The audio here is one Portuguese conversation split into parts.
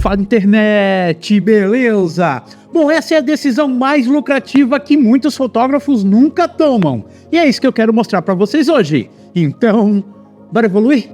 Fala internet, beleza? Bom, essa é a decisão mais lucrativa que muitos fotógrafos nunca tomam. E é isso que eu quero mostrar para vocês hoje. Então, bora evoluir?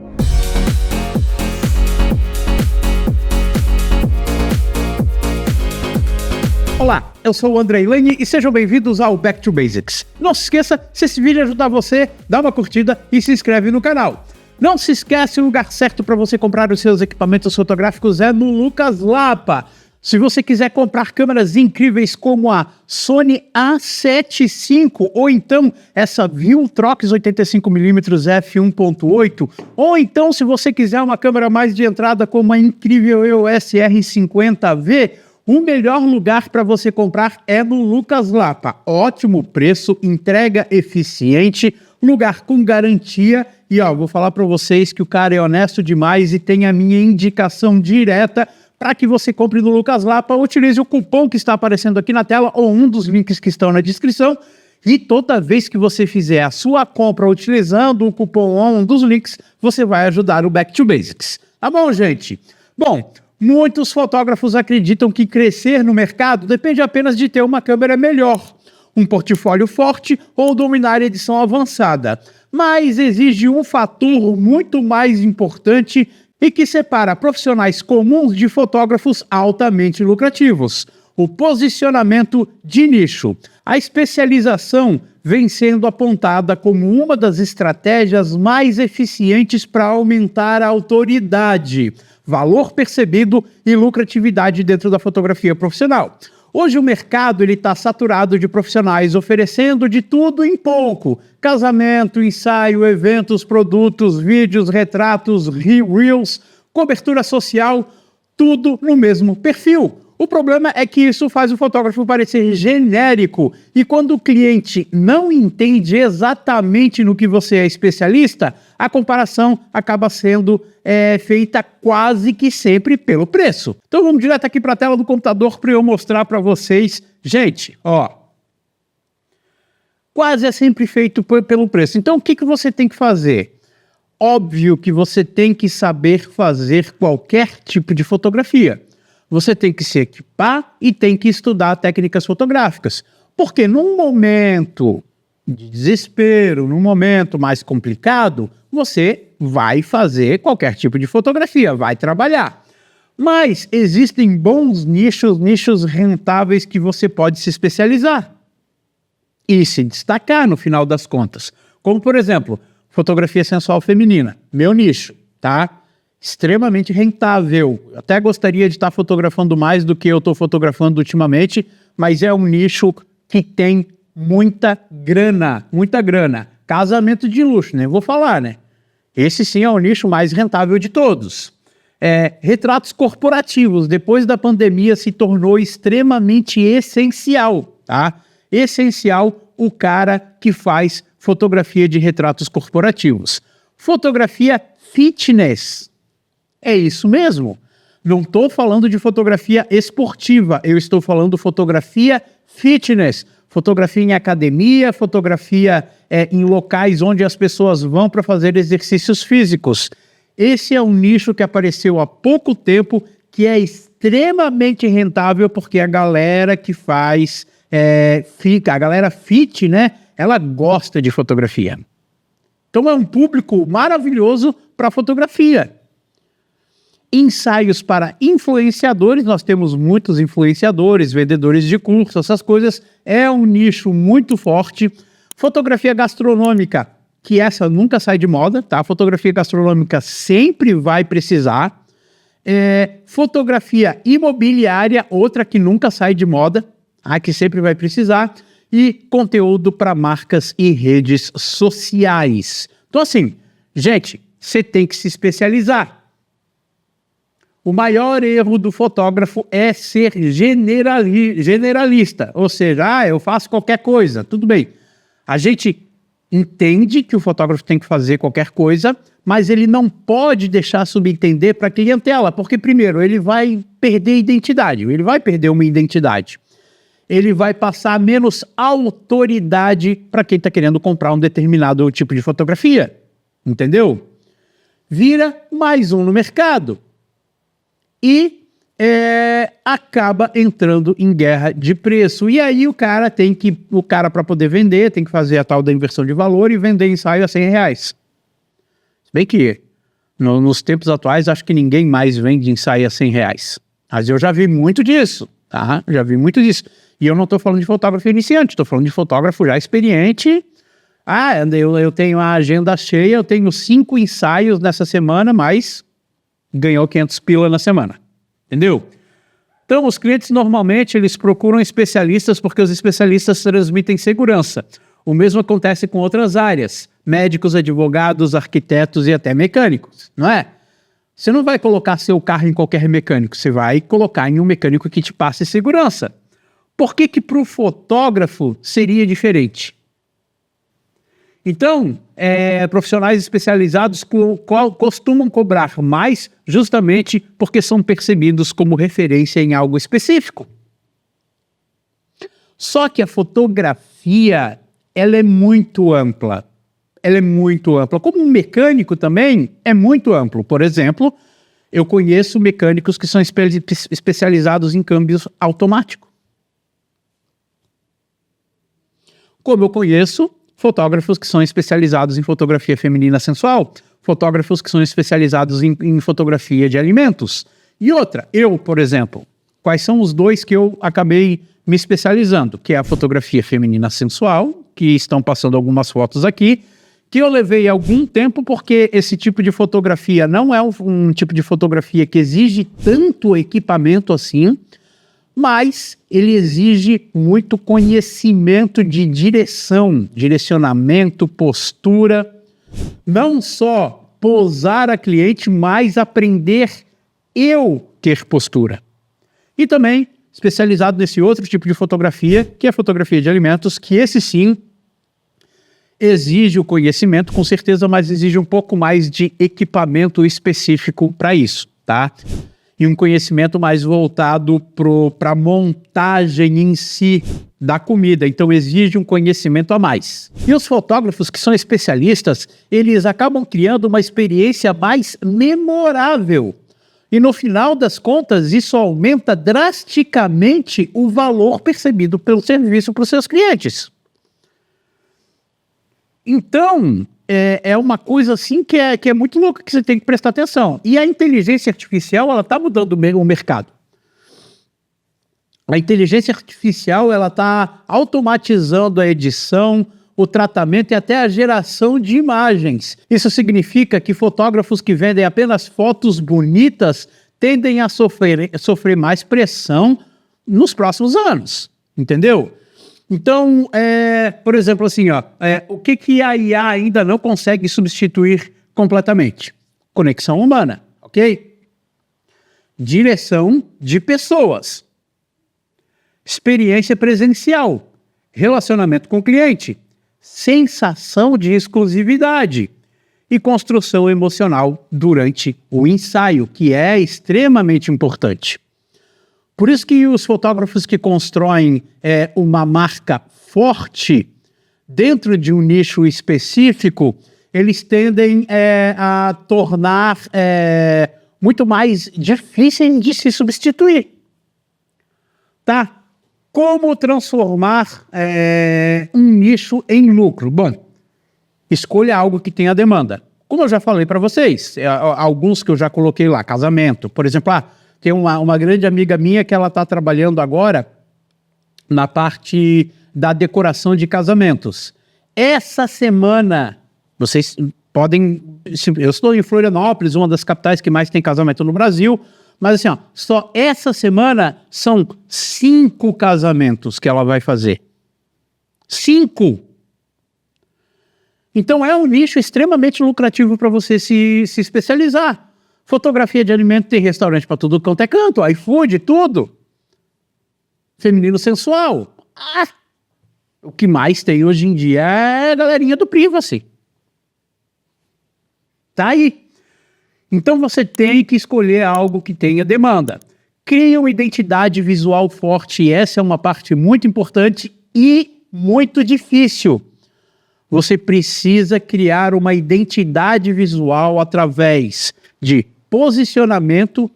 Olá, eu sou o Andrei Lane e sejam bem-vindos ao Back to Basics. Não se esqueça, se esse vídeo ajudar você, dá uma curtida e se inscreve no canal. Não se esquece, o lugar certo para você comprar os seus equipamentos fotográficos é no Lucas Lapa. Se você quiser comprar câmeras incríveis como a Sony A7 IV ou então essa Viltrox 85mm f1.8, ou então se você quiser uma câmera mais de entrada como a incrível EOS R50V, o melhor lugar para você comprar é no Lucas Lapa. Ótimo preço, entrega eficiente, lugar com garantia. E ó, vou falar para vocês que o cara é honesto demais e tem a minha indicação direta para que você compre no Lucas Lapa. Utilize o cupom que está aparecendo aqui na tela ou um dos links que estão na descrição. E toda vez que você fizer a sua compra utilizando o cupom ou um dos links, você vai ajudar o Back to Basics. Tá bom, gente? Bom, muitos fotógrafos acreditam que crescer no mercado depende apenas de ter uma câmera melhor, um portfólio forte ou dominar edição avançada. Mas exige um fator muito mais importante e que separa profissionais comuns de fotógrafos altamente lucrativos: o posicionamento de nicho. A especialização vem sendo apontada como uma das estratégias mais eficientes para aumentar a autoridade, valor percebido e lucratividade dentro da fotografia profissional. Hoje o mercado está saturado de profissionais oferecendo de tudo em pouco: casamento, ensaio, eventos, produtos, vídeos, retratos, reels, cobertura social, tudo no mesmo perfil. O problema é que isso faz o fotógrafo parecer genérico e quando o cliente não entende exatamente no que você é especialista, a comparação acaba sendo feita quase que sempre pelo preço. Então vamos direto aqui para a tela do computador para eu mostrar para vocês. Gente, ó, quase é sempre feito pelo preço. Então o que você tem que fazer? Óbvio que você tem que saber fazer qualquer tipo de fotografia. Você tem que se equipar e tem que estudar técnicas fotográficas. Porque num momento de desespero, num momento mais complicado, você vai fazer qualquer tipo de fotografia, vai trabalhar. Mas existem bons nichos rentáveis que você pode se especializar e se destacar no final das contas. Como, por exemplo, fotografia sensual feminina, meu nicho, tá? Extremamente rentável. Até gostaria de estar fotografando mais do que eu estou fotografando ultimamente, mas é um nicho que tem muita grana, muita grana. Casamento de luxo, nem vou falar, né? Esse sim é o nicho mais rentável de todos. Retratos corporativos, depois da pandemia se tornou extremamente essencial, tá? Essencial o cara que faz fotografia de retratos corporativos. Fotografia fitness. É isso mesmo. Não estou falando de fotografia esportiva, eu estou falando fotografia fitness. Fotografia em academia, fotografia em locais onde as pessoas vão para fazer exercícios físicos. Esse é um nicho que apareceu há pouco tempo, que é extremamente rentável, porque a galera que faz, a galera fit, né? Ela gosta de fotografia. Então é um público maravilhoso para fotografia. Ensaios para influenciadores, nós temos muitos influenciadores, vendedores de curso, essas coisas, é um nicho muito forte. Fotografia gastronômica, que essa nunca sai de moda, tá? Fotografia gastronômica sempre vai precisar. Fotografia imobiliária, outra que nunca sai de moda, que sempre vai precisar. E conteúdo para marcas e redes sociais. Então assim, gente, você tem que se especializar. O maior erro do fotógrafo é ser generalista, ou seja, eu faço qualquer coisa, tudo bem. A gente entende que o fotógrafo tem que fazer qualquer coisa, mas ele não pode deixar subentender para a clientela, porque primeiro, ele vai perder identidade, ele vai perder uma identidade. Ele vai passar menos autoridade para quem está querendo comprar um determinado tipo de fotografia, entendeu? Vira mais um no mercado. E acaba entrando em guerra de preço. E aí o cara para poder vender, tem que fazer a tal da inversão de valor e vender ensaio a R$100. Se bem que nos tempos atuais, acho que ninguém mais vende ensaio a R$100. Mas eu já vi muito disso, tá? Já vi muito disso. E eu não estou falando de fotógrafo iniciante, estou falando de fotógrafo já experiente. Eu tenho a agenda cheia, eu tenho 5 ensaios nessa semana, mas ganhou 500 pila na semana. Entendeu? Então, os clientes normalmente eles procuram especialistas porque os especialistas transmitem segurança. O mesmo acontece com outras áreas, médicos, advogados, arquitetos e até mecânicos, não é? Você não vai colocar seu carro em qualquer mecânico, você vai colocar em um mecânico que te passe segurança. Por que que para o fotógrafo seria diferente? Então, profissionais especializados costumam cobrar mais justamente porque são percebidos como referência em algo específico. Só que a fotografia, ela é muito ampla. Ela é muito ampla. Como um mecânico também é muito amplo. Por exemplo, eu conheço mecânicos que são especializados em câmbios automáticos. Como eu conheço fotógrafos que são especializados em fotografia feminina sensual, fotógrafos que são especializados em fotografia de alimentos. E outra, eu, por exemplo, quais são os 2 que eu acabei me especializando? Que é a fotografia feminina sensual, que estão passando algumas fotos aqui, que eu levei algum tempo porque esse tipo de fotografia não é um tipo de fotografia que exige tanto equipamento assim, mas ele exige muito conhecimento de direção, direcionamento, postura. Não só posar a cliente, mas aprender eu ter postura. E também especializado nesse outro tipo de fotografia, que é a fotografia de alimentos, que esse sim exige o conhecimento, com certeza, mas exige um pouco mais de equipamento específico para isso, tá? E um conhecimento mais voltado para a montagem em si da comida. Então, exige um conhecimento a mais. E os fotógrafos que são especialistas, eles acabam criando uma experiência mais memorável. E no final das contas, isso aumenta drasticamente o valor percebido pelo serviço para os seus clientes. Então, é uma coisa assim que é muito louca, que você tem que prestar atenção. E a inteligência artificial, ela está mudando o mercado. A inteligência artificial, ela está automatizando a edição, o tratamento e até a geração de imagens. Isso significa que fotógrafos que vendem apenas fotos bonitas tendem a sofrer mais pressão nos próximos anos, entendeu? Então, por exemplo, assim, o que a IA ainda não consegue substituir completamente? Conexão humana, ok? Direção de pessoas. Experiência presencial. Relacionamento com o cliente. Sensação de exclusividade. E construção emocional durante o ensaio, que é extremamente importante. Por isso que os fotógrafos que constroem uma marca forte dentro de um nicho específico, eles tendem a tornar muito mais difíceis de se substituir. Tá? Como transformar um nicho em lucro? Bom, escolha algo que tenha demanda. Como eu já falei para vocês, alguns que eu já coloquei lá, casamento, por exemplo, tem uma grande amiga minha que ela está trabalhando agora na parte da decoração de casamentos. Essa semana, vocês podem... Eu estou em Florianópolis, uma das capitais que mais tem casamento no Brasil, mas assim, só essa semana são 5 casamentos que ela vai fazer. 5! Então é um nicho extremamente lucrativo para você se especializar. Fotografia de alimento, tem restaurante para tudo quanto é canto, iFood, tudo. Feminino sensual. O que mais tem hoje em dia é a galerinha do Privacy. Tá aí. Então você tem que escolher algo que tenha demanda. Cria uma identidade visual forte, e essa é uma parte muito importante e muito difícil. Você precisa criar uma identidade visual através de posicionamento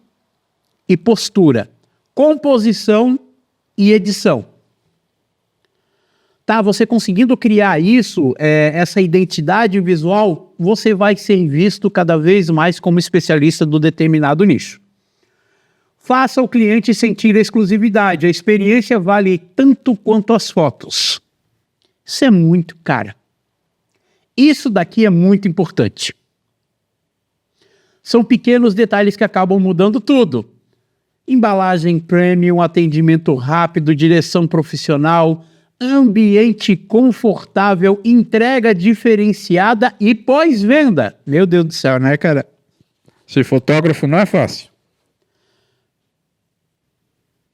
e postura, composição e edição. Tá, você conseguindo criar isso, essa identidade visual, você vai ser visto cada vez mais como especialista do determinado nicho. Faça o cliente sentir a exclusividade. A experiência vale tanto quanto as fotos. Isso é muito, cara. Isso daqui é muito importante. São pequenos detalhes que acabam mudando tudo. Embalagem premium, atendimento rápido, direção profissional, ambiente confortável, entrega diferenciada e pós-venda. Meu Deus do céu, né, cara? Ser fotógrafo não é fácil.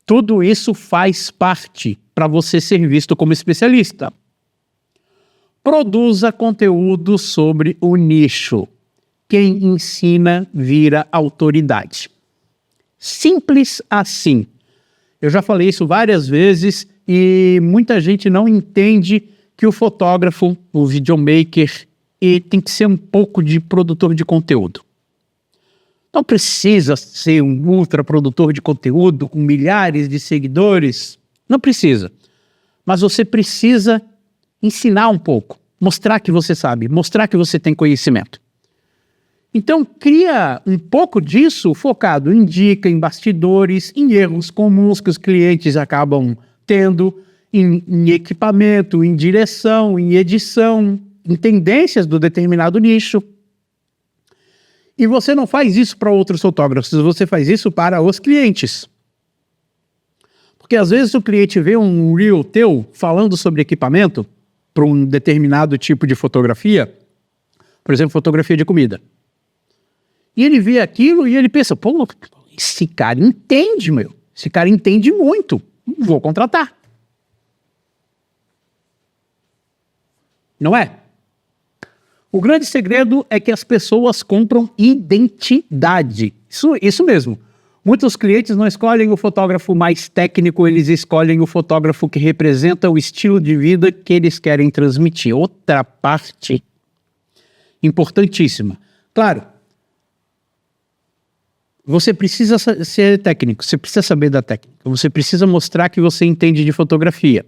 Tudo isso faz parte para você ser visto como especialista. Produza conteúdo sobre o nicho. Quem ensina vira autoridade. Simples assim. Eu já falei isso várias vezes e muita gente não entende que o fotógrafo, o videomaker, ele tem que ser um pouco de produtor de conteúdo. Não precisa ser um ultra produtor de conteúdo com milhares de seguidores. Não precisa. Mas você precisa ensinar um pouco. Mostrar que você sabe. Mostrar que você tem conhecimento. Então, cria um pouco disso focado em dica, em bastidores, em erros comuns que os clientes acabam tendo, em equipamento, em direção, em edição, em tendências do determinado nicho. E você não faz isso para outros fotógrafos, você faz isso para os clientes. Porque às vezes o cliente vê um reel teu falando sobre equipamento para um determinado tipo de fotografia, por exemplo, fotografia de comida. E ele vê aquilo e ele pensa, pô, esse cara entende, meu. Esse cara entende muito. Vou contratar. Não é? O grande segredo é que as pessoas compram identidade. Isso mesmo. Muitos clientes não escolhem o fotógrafo mais técnico, eles escolhem o fotógrafo que representa o estilo de vida que eles querem transmitir. Outra parte importantíssima. Claro, você precisa ser técnico, você precisa saber da técnica, você precisa mostrar que você entende de fotografia.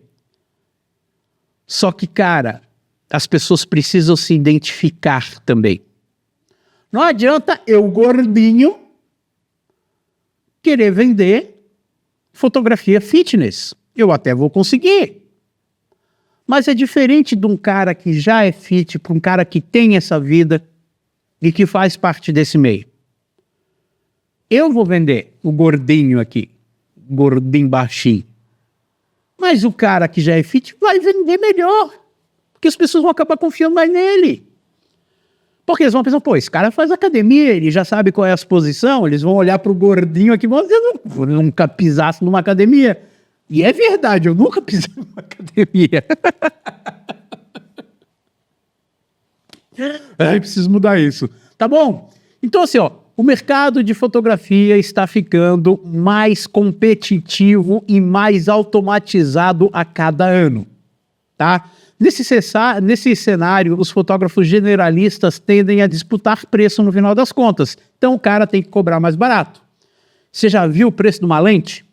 Só que, cara, as pessoas precisam se identificar também. Não adianta eu, gordinho, querer vender fotografia fitness. Eu até vou conseguir. Mas é diferente de um cara que já é fit, para um cara que tem essa vida e que faz parte desse meio. Eu vou vender o gordinho aqui, gordinho baixinho. Mas o cara que já é fit vai vender melhor. Porque as pessoas vão acabar confiando mais nele. Porque eles vão pensar, pô, esse cara faz academia, ele já sabe qual é a exposição, eles vão olhar pro gordinho aqui e vão dizer, eu nunca pisasse numa academia. E é verdade, eu nunca pisei numa academia. Preciso mudar isso. Tá bom? Então assim, ó, o mercado de fotografia está ficando mais competitivo e mais automatizado a cada ano, tá? Nesse cenário, os fotógrafos generalistas tendem a disputar preço no final das contas. Então o cara tem que cobrar mais barato. Você já viu o preço de uma lente?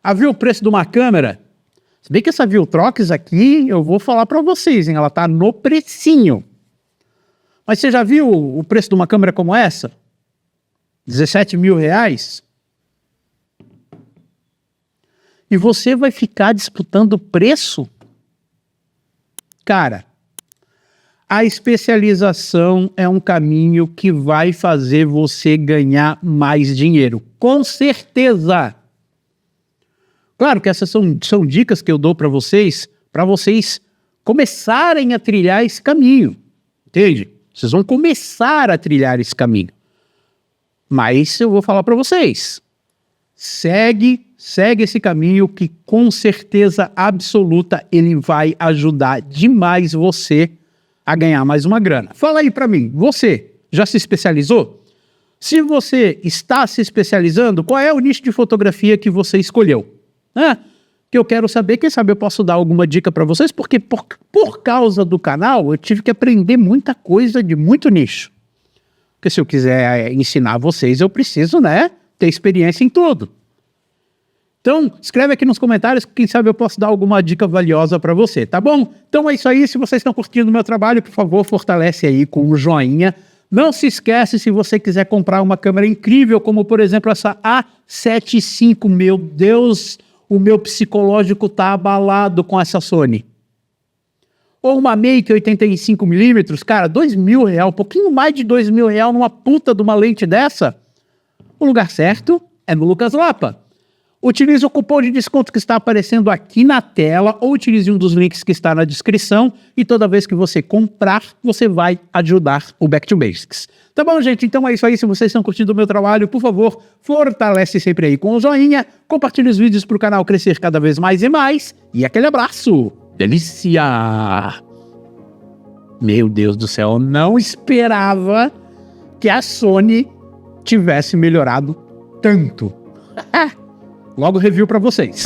Já viu o preço de uma câmera? Se bem que essa Viltrox aqui, eu vou falar para vocês, hein? Ela tá no precinho. Mas você já viu o preço de uma câmera como essa? 17 mil reais? E você vai ficar disputando preço? Cara, a especialização é um caminho que vai fazer você ganhar mais dinheiro. Com certeza! Claro que essas são dicas que eu dou para vocês começarem a trilhar esse caminho. Entende? Vocês vão começar a trilhar esse caminho. Mas eu vou falar para vocês. Segue esse caminho que com certeza absoluta ele vai ajudar demais você a ganhar mais uma grana. Fala aí para mim, você já se especializou? Se você está se especializando, qual é o nicho de fotografia que você escolheu? Que eu quero saber, quem sabe eu posso dar alguma dica para vocês, porque por causa do canal eu tive que aprender muita coisa de muito nicho. Porque se eu quiser ensinar vocês, eu preciso, ter experiência em tudo. Então, escreve aqui nos comentários, quem sabe eu posso dar alguma dica valiosa para você, tá bom? Então é isso aí, se vocês estão curtindo o meu trabalho, por favor, fortalece aí com um joinha. Não se esquece, se você quiser comprar uma câmera incrível, como por exemplo essa A7 IV, meu Deus, o meu psicológico tá abalado com essa Sony. Ou uma Make 85mm, cara, R$2.000, um pouquinho mais de R$2.000 numa puta de uma lente dessa. O lugar certo é no Lucas Lapa. Utilize o cupom de desconto que está aparecendo aqui na tela ou utilize um dos links que está na descrição e toda vez que você comprar, você vai ajudar o Back to Basics. Tá bom, gente? Então é isso aí. Se vocês estão curtindo o meu trabalho, por favor, fortalece sempre aí com o joinha, compartilhe os vídeos para o canal crescer cada vez mais e mais. E aquele abraço! Delícia! Meu Deus do céu, eu não esperava que a Sony tivesse melhorado tanto. Logo review pra vocês.